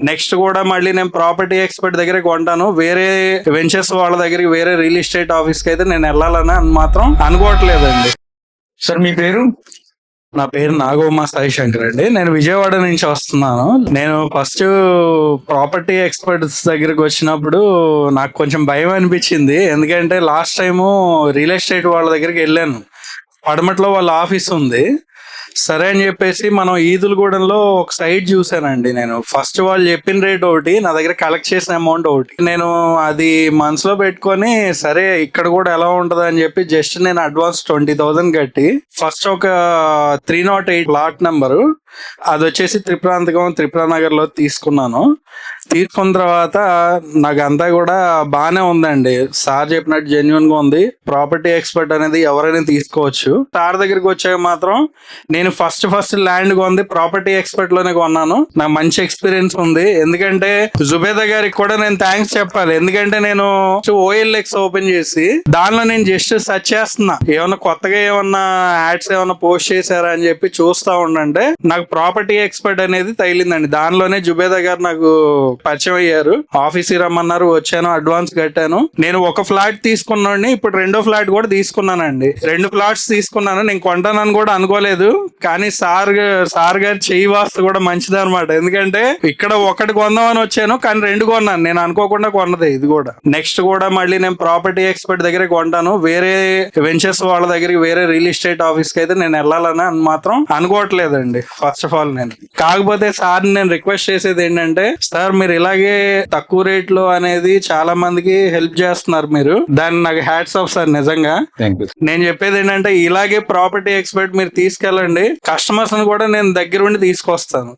Next కూడా మళ్ళీ నేను ప్రాపర్టీ ఎక్స్పర్ట్ దగ్గర కొంటాను. వేరే వెంచర్స్ వాళ్ళ దగ్గరికి, వేరే రియల్ ఎస్టేట్ ఆఫీస్ కి అయితే నేను వెళ్ళాలని మాత్రం అనుకోవట్లేదండి. సార్ మీ పేరు? నా పేరు నాగోమా సాయి శంకర్ అండి. నేను విజయవాడ నుంచి వస్తున్నాను. నేను ఫస్ట్ ప్రాపర్టీ ఎక్స్పర్ట్స్ దగ్గరికి వచ్చినప్పుడు నాకు కొంచెం భయం అనిపించింది. ఎందుకంటే లాస్ట్ టైము రియల్ ఎస్టేట్ వాళ్ళ దగ్గరికి వెళ్ళాను. పడమట్లో వాళ్ళ ఆఫీస్ ఉంది. సరే అని చెప్పేసి మనం ఈదులగూడెంలో ఒక సైట్ చూసానండి. నేను ఫస్ట్ వాళ్ళు చెప్పిన రేట్ ఒకటి, నా దగ్గర కలెక్ట్ చేసిన అమౌంట్ ఒకటి. నేను అది మనసులో పెట్టుకొని సరే ఇక్కడ కూడా ఎలా ఉంటది అని చెప్పి జస్ట్ నేను అడ్వాన్స్ 20,000 కట్టి ఫస్ట్ ఒక 308 ప్లాట్ నెంబరు, అది వచ్చేసి త్రిపురానగర్ లో తీసుకున్నాను. తీసుకున్న తర్వాత నాకు అంతా కూడా బానే ఉందండి. సార్ చెప్పినట్టు జెన్యున్ గా ఉంది. ప్రాపర్టీ ఎక్స్పర్ట్ అనేది ఎవరైనా తీసుకోవచ్చు. సార్ దగ్గరికి వచ్చాక మాత్రం నేను ఫస్ట్ ల్యాండ్ కొంది ప్రాపర్టీ ఎక్స్పర్ట్ లోనే కొన్నాను. నాకు మంచి ఎక్స్పీరియన్స్ ఉంది. ఎందుకంటే జుబేదా గారికి కూడా నేను థ్యాంక్స్ చెప్పాలి. ఎందుకంటే నేను OLX ఓపెన్ చేసి దానిలో నేను జస్ట్ సెర్చ్ చేస్తున్నా, ఏమన్నా కొత్తగా ఏమన్నా యాడ్స్ ఏమన్నా పోస్ట్ చేశారా అని చెప్పి చూస్తా ఉండంటే నాకు ప్రాపర్టీ ఎక్స్పర్ట్ అనేది తగిలిందండి. దానిలోనే జుబేదా గారు నాకు పరిచయం అయ్యారు. ఆఫీస్ రమ్మన్నారు, వచ్చాను, అడ్వాన్స్ కట్టాను. నేను ఒక ఫ్లాట్ తీసుకున్నాను, ఇప్పుడు రెండో ఫ్లాట్ కూడా తీసుకున్నానండి. 2 ఫ్లాట్స్ తీసుకున్నాను. నేను కొంటానని కూడా అనుకోలేదు, కానీ సార్ గారు చెయ్యి వాస్తు కూడా మంచిది అనమాట. ఎందుకంటే ఇక్కడ ఒకటి కొందామని వచ్చాను, కానీ 2 కొన్నాను. నేను అనుకోకుండా కొన్నది ఇది కూడా. నెక్స్ట్ కూడా మళ్ళీ నేను ప్రాపర్టీ ఎక్స్పర్ట్ దగ్గర కొంటాను. వేరే వెంచర్స్ వాళ్ళ దగ్గరికి, వేరే రియల్ ఎస్టేట్ ఆఫీస్ కి అయితే నేను వెళ్ళాలని మాత్రం అనుకోవట్లేదండి. ఫస్ట్ ఆఫ్ ఆల్ నేను కాకపోతే సార్ నేను రిక్వెస్ట్ చేసేది ఏంటంటే, సార్ మీరు ఇలాగే తక్కువ రేట్ లో అనేది చాలా మందికి హెల్ప్ చేస్తున్నారు. మీరు దాన్ని నాకు హ్యాట్స్ ఆఫ్ సార్. నిజంగా నేను చెప్పేది ఏంటంటే ఇలాగే ప్రాపర్టీ ఎక్స్పర్ట్ మీరు తీసుకెళ్ళండి. కస్టమర్స్ ని కూడా నేను దగ్గరుండి తీసుకొస్తాను.